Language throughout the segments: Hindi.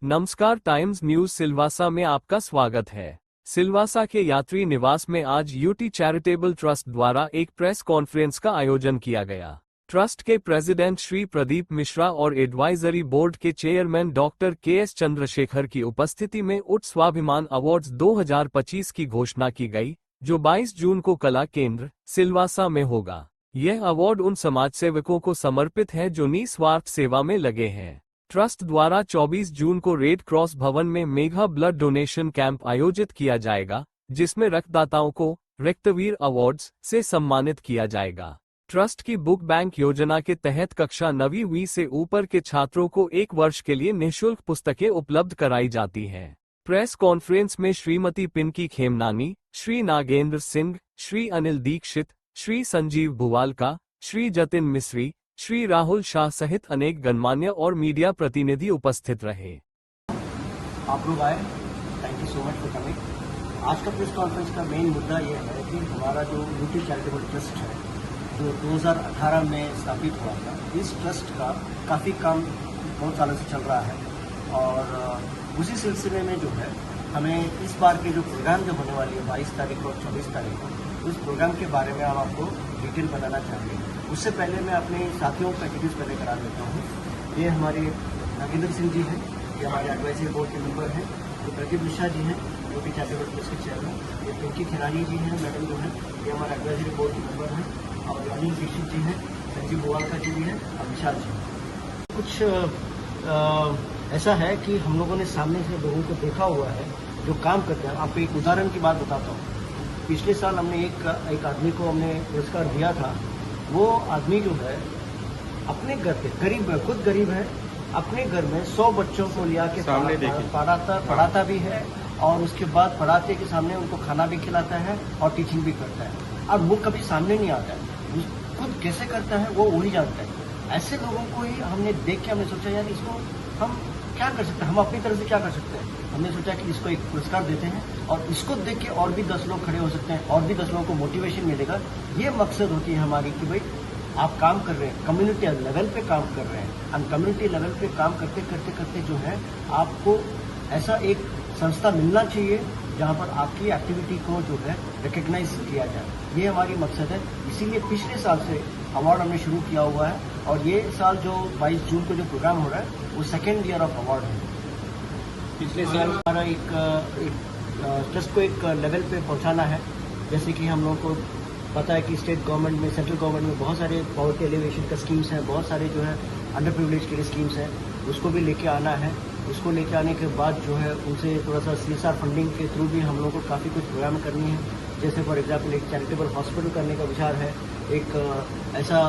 नमस्कार, टाइम्स न्यूज सिलवासा में आपका स्वागत है। सिलवासा के यात्री निवास में आज यूटी चैरिटेबल ट्रस्ट द्वारा एक प्रेस कॉन्फ्रेंस का आयोजन किया गया। ट्रस्ट के प्रेसिडेंट श्री प्रदीप मिश्रा और एडवाइजरी बोर्ड के चेयरमैन डॉक्टर के.एस. चंद्रशेखर की उपस्थिति में उच्च स्वाभिमान अवार्ड्स 2025 की घोषणा की गई, जो 22 जून को कला केंद्र सिलवासा में होगा। यह अवार्ड उन समाजसेवकों को समर्पित है जो निस्वार्थ सेवा में लगे हैं। ट्रस्ट द्वारा 24 जून को रेड क्रॉस भवन में मेगा ब्लड डोनेशन कैंप आयोजित किया जाएगा, जिसमें रक्तदाताओं को रक्तवीर अवार्ड्स से सम्मानित किया जाएगा। ट्रस्ट की बुक बैंक योजना के तहत कक्षा 9वीं से ऊपर के छात्रों को 1 वर्ष के लिए निःशुल्क पुस्तकें उपलब्ध कराई जाती हैं। प्रेस कॉन्फ्रेंस में श्रीमती पिंकी खेमनानी, श्री नागेंद्र सिंह, श्री अनिल दीक्षित, श्री संजीव भुवालका, श्री जतिन मिश्री, श्री राहुल शाह सहित अनेक गणमान्य और मीडिया प्रतिनिधि उपस्थित रहे। आप लोग आए, thank you so much for coming. आज का प्रेस कॉन्फ्रेंस का मेन मुद्दा यह है कि हमारा जो यूटी चैरिटेबल ट्रस्ट है, जो 2018 में स्थापित हुआ था, इस ट्रस्ट का काफ़ी काम बहुत सालों से चल रहा है और उसी सिलसिले में जो है हमें इस बार के जो प्रोग्राम जो होने वाली है 22 तारीख और 24 तारीख को, उस प्रोग्राम के बारे में हम आपको डिटेल बताना चाहेंगे। उससे पहले मैं अपने साथियों का इंट्रोड्यूस पहले करा देता हूँ। ये हमारे नागेंद्र सिंह जी हैं, ये हमारे एडवाइजरी बोर्ड के मेंबर हैं। ये प्रदीप मिश्रा जी हैं, जो कि चैरिटेबल ट्रस्ट के चेयरमैन। ये पिंकी खेमनानी जी हैं, मैडम जो है, ये हमारे एडवाइजरी बोर्ड के मेंबर हैं। और अनिल दीक्षित जी हैं, संजीव भुवालका जी भी हैं और विशाल जी। कुछ ऐसा है कि हम लोगों ने सामने से लोगों को देखा हुआ है जो काम करते हैं। आपको एक उदाहरण की बात बताता हूँ। पिछले साल हमने एक आदमी को हमने पुरस्कार दिया था। वो आदमी जो है अपने घर पे गरीब है, खुद गरीब है, अपने घर में 100 बच्चों को लिया के पढ़ाता भी है और उसके बाद पढ़ाते के सामने उनको खाना भी खिलाता है और टीचिंग भी करता है। और वो कभी सामने नहीं आता है, खुद कैसे करता है वो वही जानता है। ऐसे लोगों को ही हमने देख के हमने सोचा यार इसको हम क्या कर सकते हैं, हम अपनी तरफ से क्या कर सकते हैं। हमने सोचा कि इसको एक पुरस्कार देते हैं और इसको देख के और भी 10 लोग खड़े हो सकते हैं और भी 10 लोगों को मोटिवेशन मिलेगा। ये मकसद होती है हमारी कि भाई आप काम कर रहे हैं, कम्युनिटी लेवल पे काम कर रहे हैं। हम कम्युनिटी लेवल पे काम करते करते करते जो है आपको ऐसा एक संस्था मिलना चाहिए जहाँ पर आपकी एक्टिविटी को जो है रिकग्नाइज किया जाए। ये हमारी मकसद है। इसीलिए पिछले साल से अवार्ड हमने शुरू किया हुआ है और ये साल जो 22 जून को जो प्रोग्राम हो रहा है वो 2nd ईयर ऑफ अवार्ड है। पिछले साल हमारा एक ट्रस्ट को एक लेवल पे पहुंचाना है। जैसे कि हम लोगों को पता है कि स्टेट गवर्नमेंट में, सेंट्रल गवर्नमेंट में बहुत सारे पॉवर्टी एलिवेशन का स्कीम्स हैं, बहुत सारे जो है अंडर प्रिविलेज के लिए स्कीम्स हैं, उसको भी लेके आना है। उसको लेके आने के बाद जो है उनसे थोड़ा सा CSR फंडिंग के थ्रू भी हम लोगों को काफ़ी कुछ प्रोग्राम करनी है। जैसे फॉर एग्जांपल एक चैरिटेबल हॉस्पिटल करने का विचार है। एक ऐसा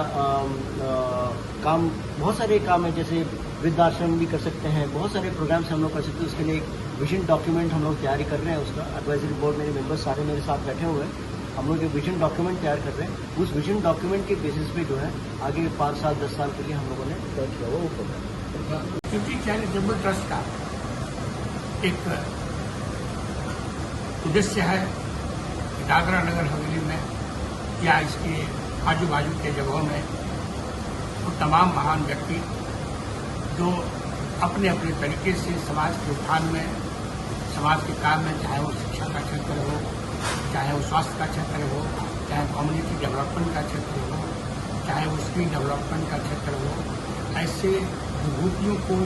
काम, बहुत सारे काम है, जैसे वृद्धाश्रम भी कर सकते हैं, बहुत सारे प्रोग्राम्स हम लोग कर सकते हैं। उसके लिए एक विजन डॉक्यूमेंट हम लोग तैयारी कर रहे हैं। उसका एडवाइजरी बोर्ड मेरे मेंबर्स सारे मेरे साथ बैठे हुए हैं। हम लोग एक विजन डॉक्यूमेंट तैयार कर रहे हैं। उस विजन डॉक्यूमेंट के बेसिस पे जो है आगे 5 साल 10 साल के लिए हम लोगों ने तय किया हुआ वो प्रोग्राम। यूटी चैरिटेबल ट्रस्ट का एक उद्देश्य है दादरा नगर हवेली में या इसके आजू बाजू के जगहों में वो तमाम महान व्यक्ति जो अपने अपने तरीके से समाज के उत्थान में, समाज के काम में, चाहे वो शिक्षा का क्षेत्र हो, चाहे वो स्वास्थ्य का क्षेत्र हो, चाहे कम्युनिटी डेवलपमेंट का क्षेत्र हो, चाहे वो स्किल डेवलपमेंट का क्षेत्र हो, ऐसे विभूतियों को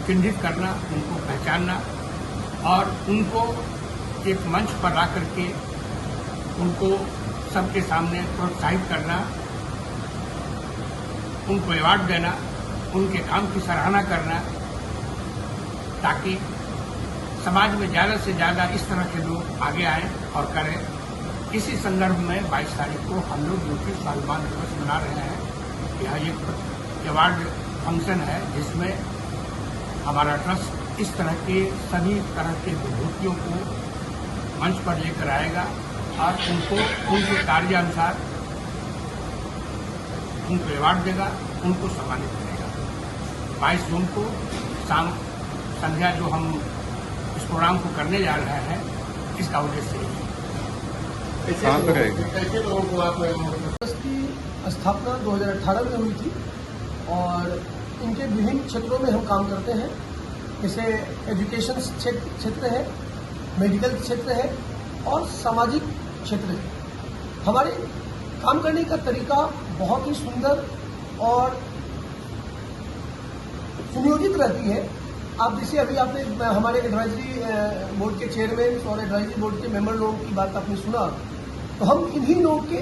चिन्हित करना, उनको पहचानना और उनको एक मंच पर ला करके उनको सबके सामने प्रोत्साहित करना, उनको अवार्ड देना, उनके काम की सराहना करना, ताकि समाज में ज़्यादा से ज़्यादा इस तरह के लोग आगे आएं और करें। इसी संदर्भ में 22 तारीख को हम लोग यूटी स्वाभिमान दिवस मना रहे हैं। यह एक अवार्ड फंक्शन है जिसमें हमारा ट्रस्ट इस तरह के सभी तरह के विभूतियों को मंच पर लेकर आएगा और उनको उनके कार्यानुसार उनको अवार्ड देगा, उनको सम्मानित करेगा। 22 जून को शाम संध्या जो हम इस प्रोग्राम को करने जा रहे हैं, इसका उद्देश्य यही है। कैसे लोगों को आप ट्रस्ट की स्थापना 2018 में हुई थी और इनके विभिन्न क्षेत्रों में हम काम करते हैं। जैसे एजुकेशन क्षेत्र है, मेडिकल क्षेत्र है और सामाजिक क्षेत्र है। हमारे काम करने का तरीका बहुत ही सुंदर और सुनियोजित रहती है। आप जैसे अभी आपने हमारे एडवाइजरी बोर्ड के चेयरमैन और एडवाइजरी बोर्ड के मेंबर लोगों की बात आपने सुना, तो हम इन्हीं लोगों के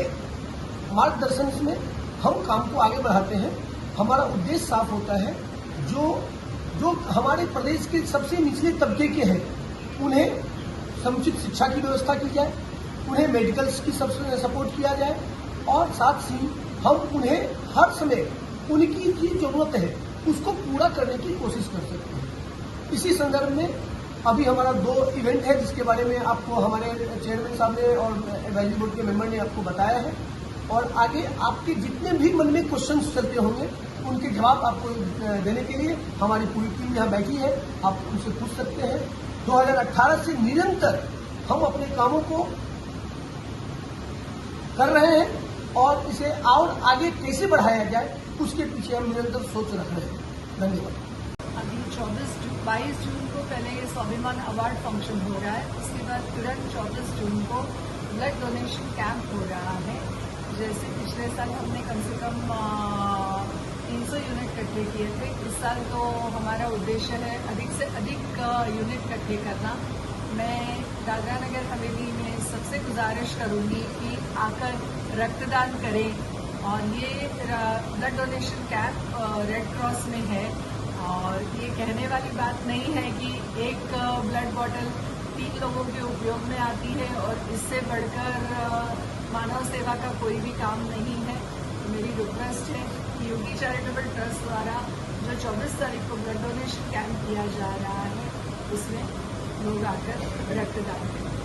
मार्गदर्शन में हम काम को आगे बढ़ाते हैं। हमारा उद्देश्य साफ होता है, जो हमारे प्रदेश के सबसे निचले तबके के हैं उन्हें समुचित शिक्षा की व्यवस्था की जाए, उन्हें मेडिकल्स की सपोर्ट किया जाए और साथ ही हम उन्हें हर समय उनकी जो जरूरत है उसको पूरा करने की कोशिश कर सकते हैं। इसी संदर्भ में अभी हमारा 2 इवेंट है जिसके बारे में आपको हमारे चेयरमैन साहब ने और एडवाइजरी बोर्ड के मेंबर ने आपको बताया है, और आगे आपके जितने भी मन में क्वेश्चंस चलते होंगे उनके जवाब आपको देने के लिए हमारी पूरी टीम यहाँ बैठी है, आप उनसे पूछ सकते हैं। 2018 से निरंतर हम अपने कामों को कर रहे हैं और इसे और आगे कैसे बढ़ाया जाए उसके पीछे हम निरंतर सोच रख रहे हैं। धन्यवाद। अभी 22 जून को पहले ये स्वाभिमान अवार्ड फंक्शन हो रहा है, उसके बाद तुरंत 24 जून को ब्लड डोनेशन कैंप हो रहा है। जैसे पिछले साल हमने कम से कम 300 यूनिट इकट्ठे किए थे, इस साल तो हमारा उद्देश्य है अधिक से अधिक यूनिट इकट्ठे करना। मैं दादरा नगर हवेली में सबसे गुजारिश करूंगी कि आकर रक्तदान करें, और ये blood donation camp red cross में है, और ये कहने वाली बात नहीं है कि एक ब्लड बॉटल 3 लोगों के उपयोग में आती है और इससे बढ़कर मानव सेवा का कोई भी काम नहीं है। मेरी रिक्वेस्ट है कि यूटी चैरिटेबल ट्रस्ट द्वारा जो 24 तारीख को ब्लड डोनेशन कैंप किया जा रहा है उसमें लोग आकर रक्तदान करें।